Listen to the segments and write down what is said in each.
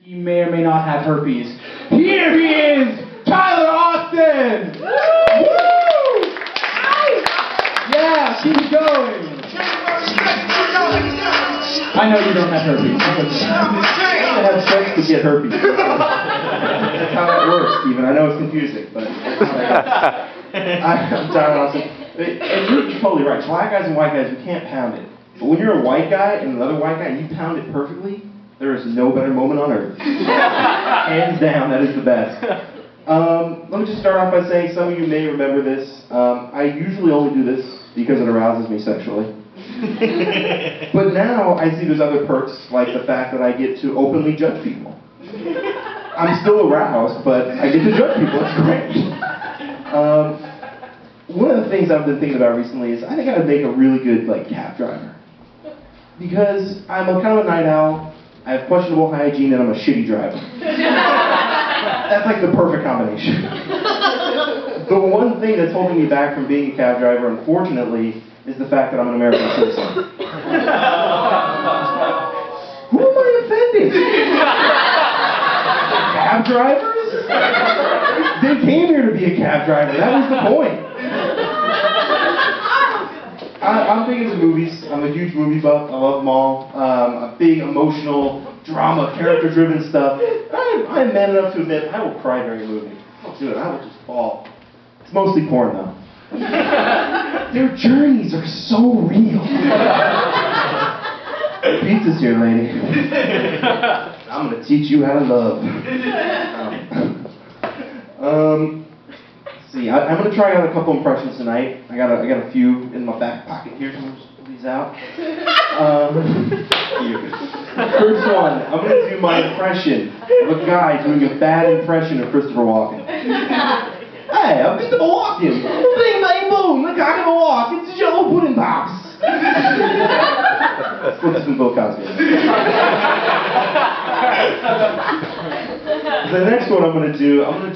He may or may not have herpes. Here he is, Tyler Austin! Woo! Yeah, keep going. I know you don't have herpes. You have to have sex to get herpes. That's how that works, Stephen. I know it's confusing, but that's how that goes. I'm Tyler Austin. And you're totally right. Black guys and white guys, we can't pound it. But when you're a white guy and another white guy and you pound it perfectly, there is no better moment on earth. Hands down, that is the best. Let me just start off by saying some of you may remember this. I usually only do this because it arouses me sexually. But now I see there's other perks, like the fact that I get to openly judge people. I'm still aroused, but I get to judge people. It's great. One of the things I've been thinking about recently is I think I'd make a really good cab driver. Because I'm a kind of a night owl, I have questionable hygiene, and I'm a shitty driver. That's like the perfect combination. The one thing that's holding me back from being a cab driver, unfortunately, is the fact that I'm an American citizen. Who am I offending? Cab drivers? They came here to be a cab driver. That was the point. I'm big into movies. I'm a huge movie buff. I love them all. A big emotional, drama, character-driven stuff. I'm man enough to admit I will cry during a movie. I'll do it. I will just fall. It's mostly porn, though. Their journeys are so real. Pizza's here, lady. I'm gonna teach you how to love. Let's see. I'm gonna try out a couple impressions tonight. I got a few in my back pocket here. So I'm just pull these out. First one. I'm gonna do my impression of a guy doing a bad impression of Christopher Walken. Hey, I'm Mr. Walken. Bing, bang, boom. The cock of the walk. It's Jello pudding pops. Let's put this in Bill Cosby. The next one I'm going to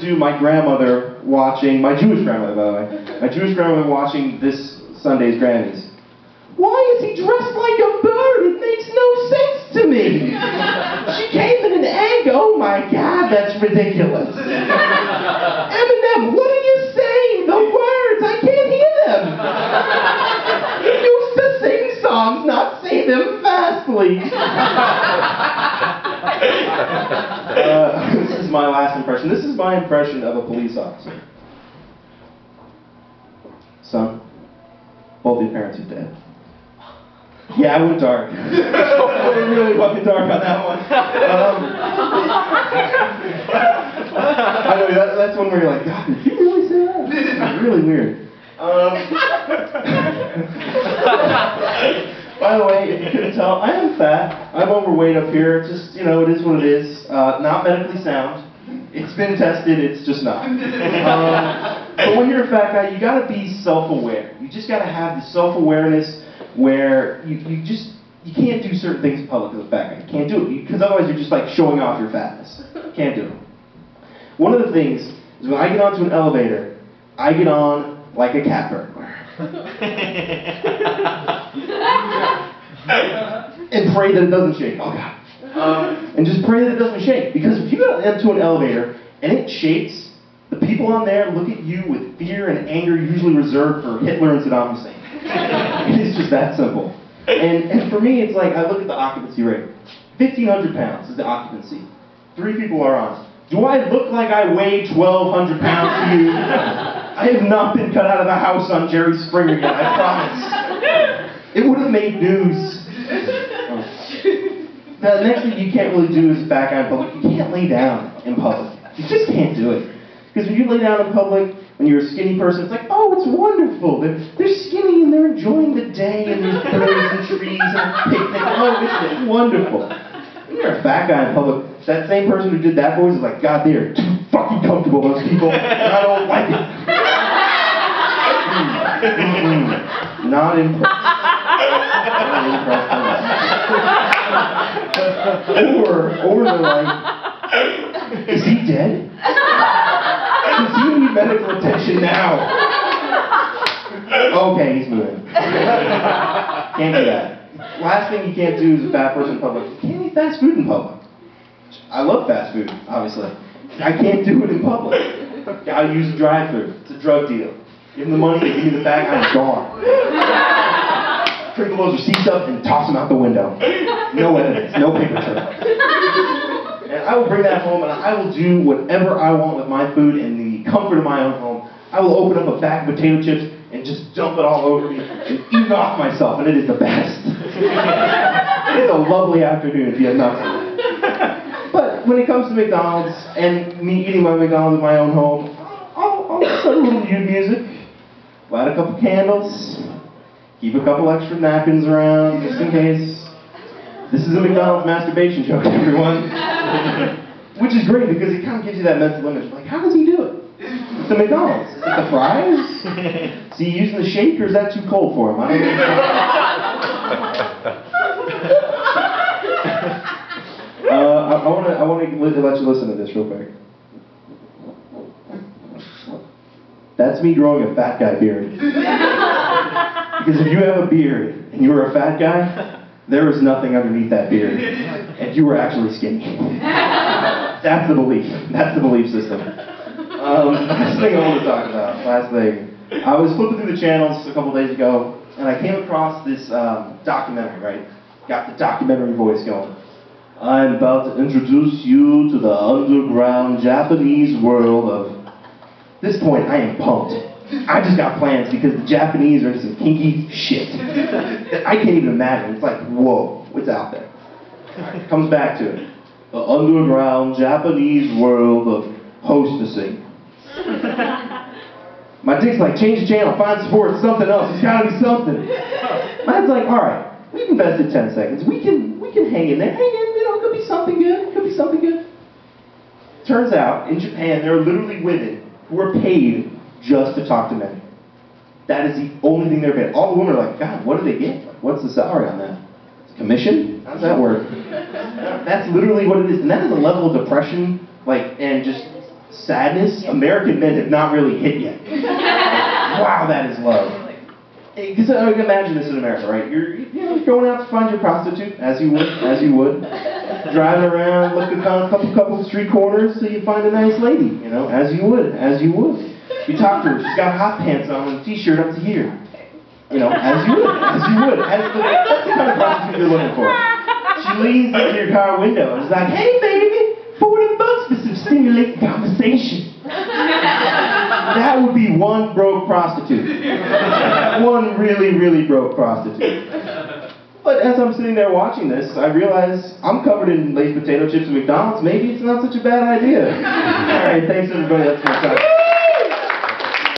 do my grandmother watching, my Jewish grandmother, by the way. My Jewish grandmother watching this Sunday's Grammys. Why is he dressed like a bird? It makes no sense to me. She came in an egg. Oh my God, that's ridiculous. Eminem, what are you saying? The words, I can't hear them. You used to sing songs, not say them fastly. This is my last impression. This is my impression of a police officer. Son, both your parents are dead. Yeah, I went dark. I went really fucking dark on that one. I know, that's one where you're like, God, did you really say that? It's really weird. By the way, if you couldn't tell, I am fat. I'm overweight up here. It's just, it is what it is. Not medically sound. It's been tested, it's just not. But when you're a fat guy, you gotta be self-aware. You just gotta have the self-awareness where you can't do certain things in public as a fat guy. You can't do it, because otherwise you're just showing off your fatness. Can't do it. One of the things is when I get onto an elevator, I get on like a cat burglar. And pray that it doesn't shake. Oh God. And just pray that it doesn't shake. Because if you go into an elevator and it shakes, the people on there look at you with fear and anger usually reserved for Hitler and Saddam Hussein. It's just that simple. And for me, it's I look at the occupancy rate. 1,500 pounds is the occupancy. 3 people are on. Do I look like I weigh 1,200 pounds to you? I have not been cut out of the house on Jerry Springer yet, I promise. It would have made news. The next thing you can't really do as a fat guy in public, you can't lay down in public. You just can't do it. Because when you lay down in public, when you're a skinny person, it's oh, it's wonderful. They're skinny and they're enjoying the day and there's birds and trees and a picnic. Oh, it's wonderful. When you're a fat guy in public, that same person who did that voice is God, they are too fucking comfortable, those people, and I don't like it. Not impressed. Not impressed at all. Or they're is he dead? Does he need medical attention now? Okay, he's moving. Can't do that. Last thing you can't do as a fat person in public, you can't eat fast food in public. I love fast food, obviously. I can't do it in public. Gotta use the drive-thru. It's a drug deal. Give them the money, they give me the bag, I'm gone. Crinkle those receipts up and toss them out the window. No evidence, no paper trail. And I will bring that home and I will do whatever I want with my food in the comfort of my own home. I will open up a bag of potato chips and just dump it all over me and eat it off myself, and it is the best. It is a lovely afternoon if you have nothing. But when it comes to McDonald's and me eating my McDonald's in my own home, I'll set a little mute music, light a couple candles, keep a couple extra napkins around just in case. This is a McDonald's masturbation joke, everyone. Which is great because it kind of gives you that mental image. Like, how does he do it? It's the McDonald's. Is it the fries? Is he using the shake or is that too cold for him? I don't know. I want to let you listen to this real quick. That's me growing a fat guy beard. Because if you have a beard and you were a fat guy, there was nothing underneath that beard, and you were actually skinny. That's the belief. That's the belief system. Last thing I want to talk about. Last thing. I was flipping through the channels a couple days ago, and I came across this documentary. Right, got the documentary voice going. I'm about to introduce you to the underground Japanese world of. At this point, I am pumped. I just got plans because the Japanese are into some kinky shit. I can't even imagine. It's like, whoa, what's out there? Right, comes back to it. The underground Japanese world of hostessing. My dick's like, change the channel, find support, something else. There's gotta be something. My head's like, alright, we've invested 10 seconds. We can hang in there. Hang in, it could be something good. Could be something good. Turns out, in Japan, there are literally women who are paid just to talk to men. That is the only thing they're paid. All the women are like, God, what do they get? Like, what's the salary on that? Commission? How does that work? That's literally what it is. And that is a level of depression, like, and just sadness American men have not really hit yet. Wow, that is low. Because I can imagine this in America, right? You're going out to find your prostitute, as you would. Driving around, looking down a couple street corners till you find a nice lady, as you would. You talk to her, she's got hot pants on and a t-shirt up to here. As you would. That's the kind of prostitute you're looking for. She leans into your car window and she's like, hey baby, $40 for some stimulating conversation. That would be one broke prostitute. One really, really broke prostitute. But as I'm sitting there watching this, I realize I'm covered in Lay's potato chips at McDonald's. Maybe it's not such a bad idea. Alright, thanks everybody, that's my time.